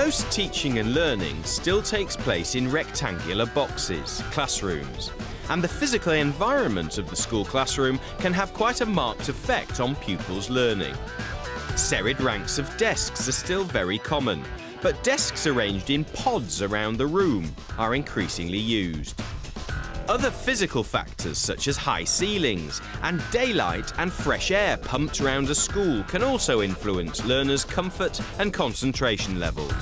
Most teaching and learning still takes place in rectangular boxes, classrooms, and the physical environment of the school classroom can have quite a marked effect on pupils' learning. Serried ranks of desks are still very common, but desks arranged in pods around the room are increasingly used. Other physical factors such as high ceilings and daylight and fresh air pumped around a school can also influence learners' comfort and concentration levels.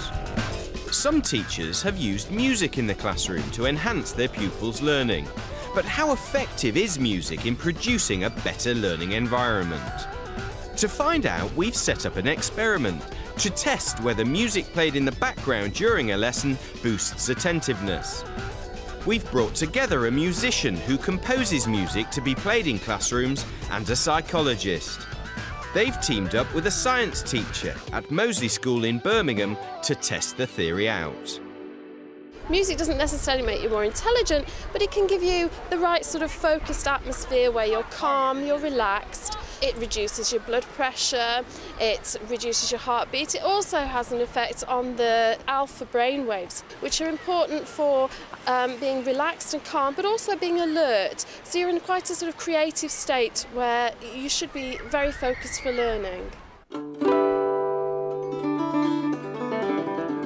Some teachers have used music in the classroom to enhance their pupils' learning. But how effective is music in producing a better learning environment? To find out, we've set up an experiment to test whether music played in the background during a lesson boosts attentiveness. We've brought together a musician who composes music to be played in classrooms and a psychologist. They've teamed up with a science teacher at Moseley School in Birmingham to test the theory out. Music doesn't necessarily make you more intelligent, but it can give you the right sort of focused atmosphere where you're calm, you're relaxed. It reduces your blood pressure, it reduces your heartbeat. It also has an effect on the alpha brainwaves, which are important for being relaxed and calm, but also being alert. So you're in quite a sort of creative state where you should be very focused for learning.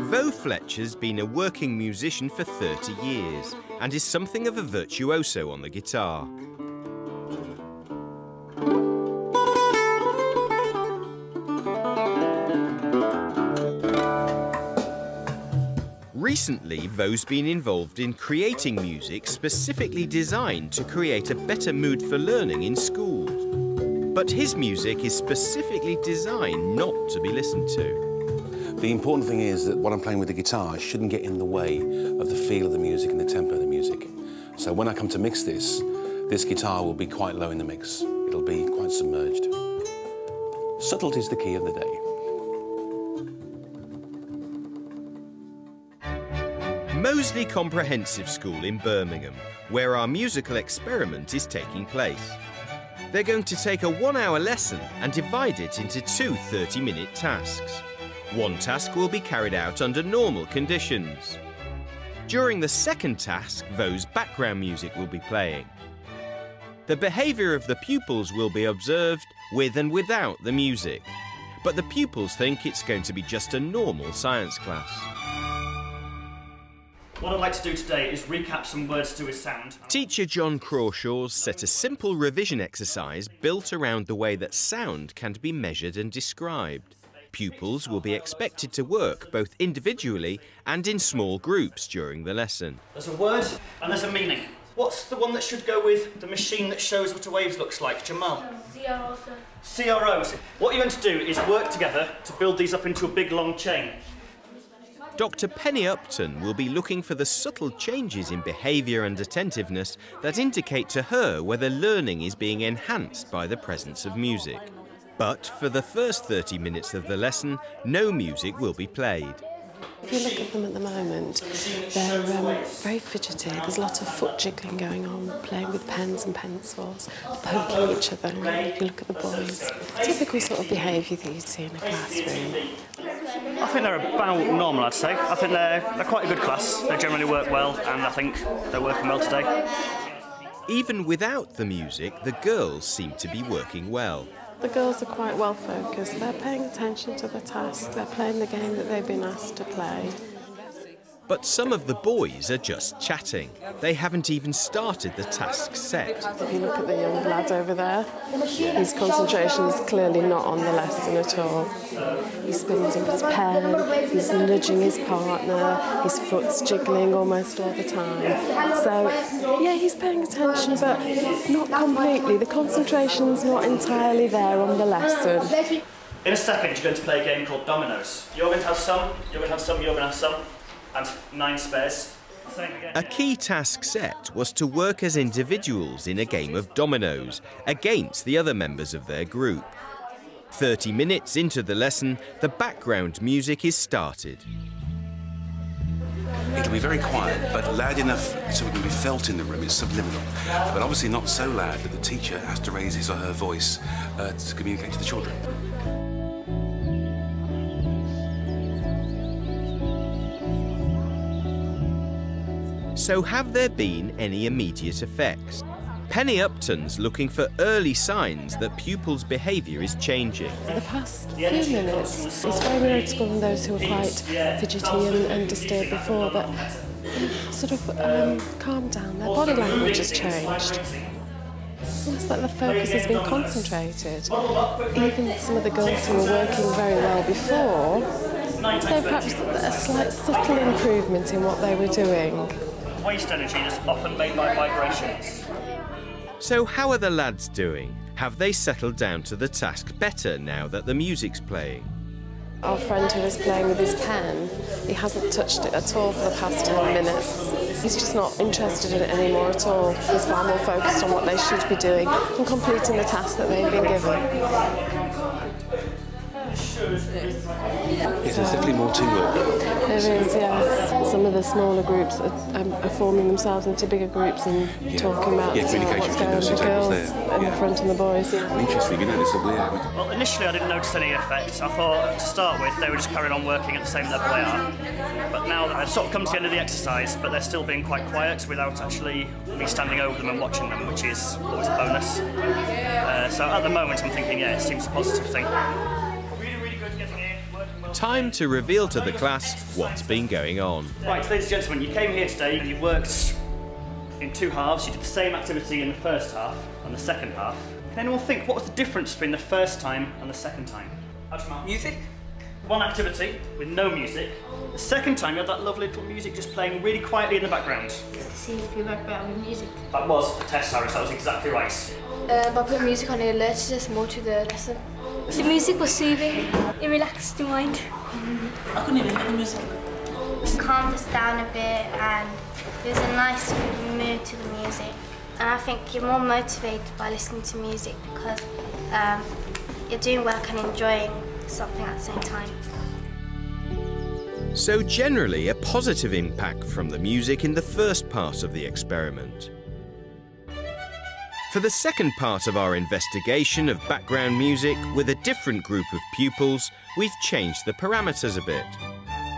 Vo Fletcher's been a working musician for 30 years and is something of a virtuoso on the guitar. Recently, Vo's been involved in creating music specifically designed to create a better mood for learning in schools. But his music is specifically designed not to be listened to. The important thing is that what I'm playing with the guitar shouldn't get in the way of the feel of the music and the tempo of the music. So when I come to mix this guitar will be quite low in the mix. It'll be quite submerged. Subtlety is the key of the day. Moseley Comprehensive School in Birmingham, where our musical experiment is taking place. They're going to take a 1-hour lesson and divide it into two 30-minute tasks. One task will be carried out under normal conditions. During the second task, Vo's background music will be playing. The behaviour of the pupils will be observed with and without the music, but the pupils think it's going to be just a normal science class. What I'd like to do today is recap some words to his sound. Teacher John Crawshaw's set a simple revision exercise built around the way that sound can be measured and described. Pupils will be expected to work both individually and in small groups during the lesson. There's a word and there's a meaning. What's the one that should go with the machine that shows what a wave looks like, Jamal? CRO. CRO. What you're going to do is work together to build these up into a big long chain. Dr. Penny Upton will be looking for the subtle changes in behaviour and attentiveness that indicate to her whether learning is being enhanced by the presence of music. But for the first 30 minutes of the lesson, no music will be played. If you look at them at the moment, they're very fidgety. There's a lot of foot jiggling going on, playing with pens and pencils, poking each other. If you look at the boys, typical sort of behaviour that you'd see in a classroom. I think they're about normal, I'd say. I think they're quite a good class. They generally work well, and I think they're working well today. Even without the music, the girls seem to be working well. The girls are quite well focused. They're paying attention to the task. They're playing the game that they've been asked to play. But some of the boys are just chatting. They haven't even started the task set. If you look at the young lad over there, his concentration is clearly not on the lesson at all. He's spinning with his pen, he's nudging his partner, his foot's jiggling almost all the time. So, yeah, he's paying attention, but not completely. The concentration's not entirely there on the lesson. In a second, you're going to play a game called Dominoes. You're going to have some, you're going to have some, you're going to have some. And 9 spares. A key task set was to work as individuals in a game of dominoes against the other members of their group. 30 minutes into the lesson, the background music is started. It'll be very quiet, but loud enough so it can be felt in the room. It's subliminal, but obviously not so loud that the teacher has to raise his or her voice to communicate to the children. So have there been any immediate effects? Penny Upton's looking for early signs that pupils' behaviour is changing. The past few minutes, it's very rare to school and those who were quite fidgety and disturbed before, but sort of calmed down. Their body language has changed. It's almost like the focus has been concentrated. Even some of the girls who were working very well before, they perhaps a slight subtle improvement in what they were doing. Waste energy is often made by vibrations. So how are the lads doing? Have they settled down to the task better now that the music's playing? Our friend who was playing with his pen, he hasn't touched it at all for the past 10 minutes. He's just not interested in it anymore at all. He's far more focused on what they should be doing and completing the task that they've been given. Yes, there's definitely more teamwork. There is, yes. Some of the smaller groups are forming themselves into bigger groups and talking about what's going on with the girls in the front and the boys. Yeah. Interesting, you notice Well, initially I didn't notice any effect. I thought to start with they were just carrying on working at the same level they are. But now I've sort of come to the end of the exercise, but they're still being quite quiet without actually me standing over them and watching them, which is always a bonus. So at the moment I'm thinking, yeah, it seems a positive thing. Time to reveal to the class what's been going on. Right, ladies and gentlemen, you came here today and you worked in two halves. You did the same activity in the first half and the second half. Can anyone think what was the difference between the first time and the second time? Music? One activity with no music. The second time you had that lovely little music just playing really quietly in the background. To see if you work better with music. That was a test, Harris, that was exactly right. By putting music on, it alerted us more to the lesson. The music was soothing, it relaxed your mind. I couldn't even hear the music. It calmed us down a bit and there's a nice mood to the music. And I think you're more motivated by listening to music because you're doing work and enjoying something at the same time. So generally a positive impact from the music in the first part of the experiment. For the second part of our investigation of background music with a different group of pupils, we've changed the parameters a bit.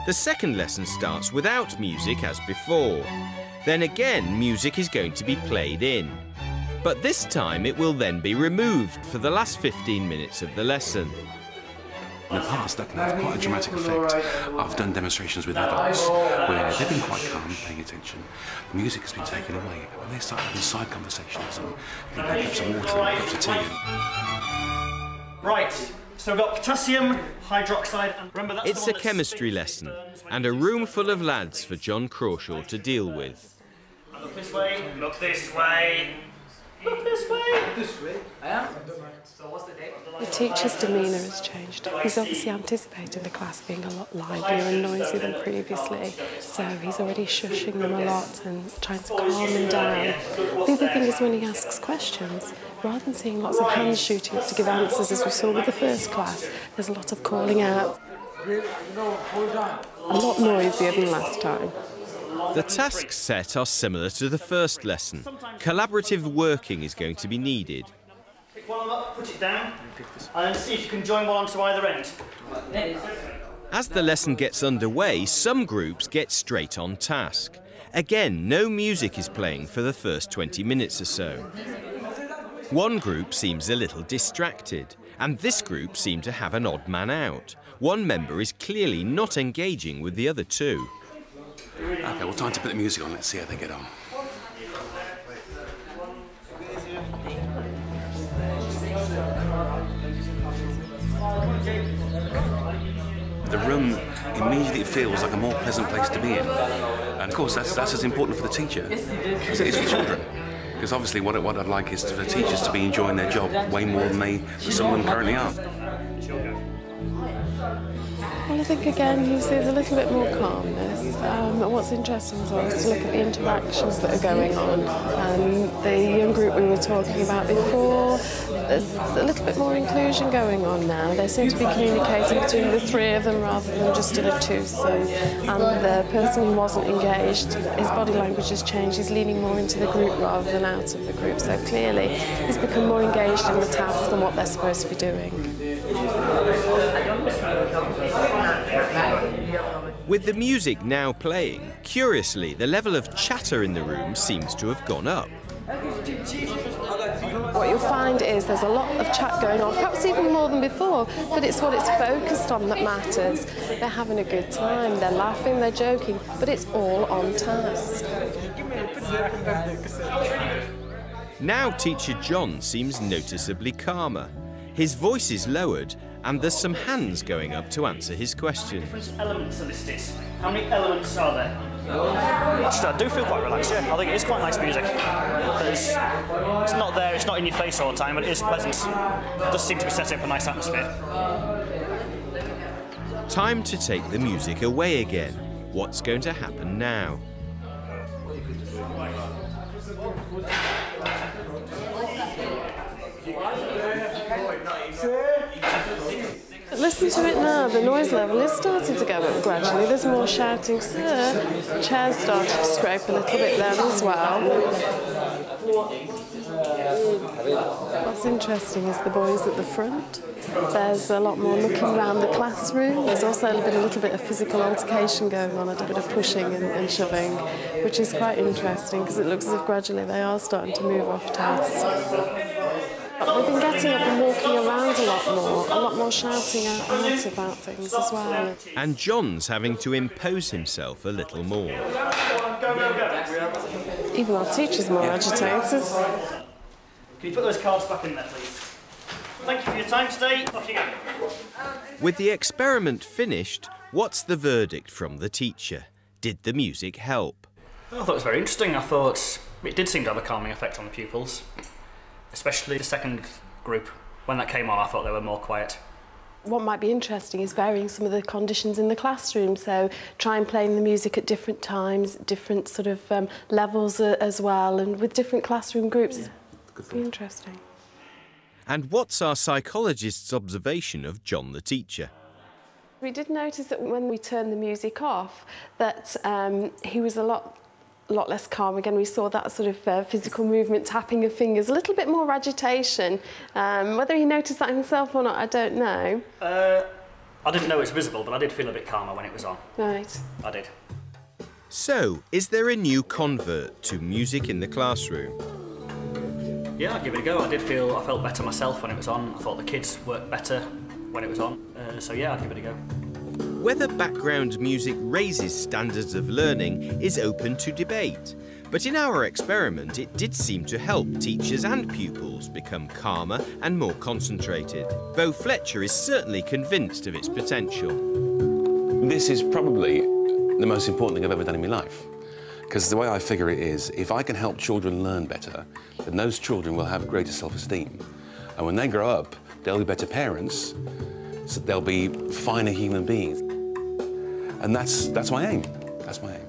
The second lesson starts without music as before. Then again, music is going to be played in. But this time it will then be removed for the last 15 minutes of the lesson. In the past, that can have quite a dramatic effect. I've done demonstrations with adults where they've been quite calm, paying attention. The music has been taken away, but when they start having side conversations and cups of water and cups of tea. Right, so we've got potassium hydroxide and remember that's It's a chemistry lesson and a room full of lads for John Crawshaw to deal with. Look this way, look this way. Look this way! This way? I am? So what's the date? The teacher's demeanour has changed. He's obviously anticipating the class being a lot livelier and noisy than previously, so he's already shushing them a lot and trying to calm them down. The other thing is when he asks questions, rather than seeing lots of hands shooting up to give answers as we saw with the first class, there's a lot of calling out. A lot noisier than last time. The tasks set are similar to the first lesson. Collaborative working is going to be needed. Pick one up, put it down, and see if you can join one onto either end. As the lesson gets underway, some groups get straight on task. Again, no music is playing for the first 20 minutes or so. One group seems a little distracted, and this group seem to have an odd man out. One member is clearly not engaging with the other two. Okay, well, time to put the music on. Let's see how they get on. The room immediately feels like a more pleasant place to be in. And of course, that's as important for the teacher as it is for the children. Because obviously what I'd like is for the teachers to be enjoying their job way more than some of them currently are. Well, I think again you see there's a little bit more calmness. What's interesting as well is to look at the interactions that are going on. The young group we were talking about before, there's a little bit more inclusion going on now. They seem to be communicating between the three of them rather than just in a twosome. And the person who wasn't engaged, his body language has changed. He's leaning more into the group rather than out of the group. So clearly he's become more engaged in the task and what they're supposed to be doing. With the music now playing, curiously, the level of chatter in the room seems to have gone up. What you'll find is there's a lot of chat going on, perhaps even more than before, but it's what it's focused on that matters. They're having a good time, they're laughing, they're joking, but it's all on task. Now teacher John seems noticeably calmer. His voice is lowered and there's some hands going up to answer his questions. Different elements are listed. How many elements are there? Actually, I do feel quite relaxed, yeah. I think it is quite nice music. It's not there, it's not in your face all the time, but it is pleasant. It does seem to be setting up a nice atmosphere. Time to take the music away again. What's going to happen now? Listen to it now, the noise level is starting to go up gradually. There's more shouting, sir. Chairs started to scrape a little bit then as well. What's interesting is the boys at the front. There's a lot more looking around the classroom. There's also a little bit of physical altercation going on, a little bit of pushing and shoving, which is quite interesting because it looks as if gradually they are starting to move off task. They've been getting up and walking around a lot more shouting out about things as well. And John's having to impose himself a little more. Even our teacher's more agitated. Can you put those cards back in there, please? Thank you for your time today. Off you go. With the experiment finished, what's the verdict from the teacher? Did the music help? I thought it was very interesting. I thought it did seem to have a calming effect on the pupils. Especially the second group. When that came on, I thought they were more quiet. What might be interesting is varying some of the conditions in the classroom, so try and playing the music at different times, different sort of levels as well, and with different classroom groups. Yeah. It'd be interesting. And what's our psychologist's observation of John the teacher? We did notice that when we turned the music off, that he was a lot less calm. Again, we saw that sort of physical movement, tapping of fingers, a little bit more agitation. Whether he noticed that himself or not, I don't know. I didn't know it's visible, but I did feel a bit calmer when it was on. Right. I did. So, is there a new convert to music in the classroom? Yeah, I'd give it a go. I felt better myself when it was on. I thought the kids worked better when it was on. So yeah, I'd give it a go. Whether background music raises standards of learning is open to debate, but in our experiment it did seem to help teachers and pupils become calmer and more concentrated. Beau Fletcher is certainly convinced of its potential. This is probably the most important thing I've ever done in my life, because the way I figure it is, if I can help children learn better, then those children will have greater self-esteem, and when they grow up, they'll be better parents, so they'll be finer human beings. And that's my aim. That's my aim.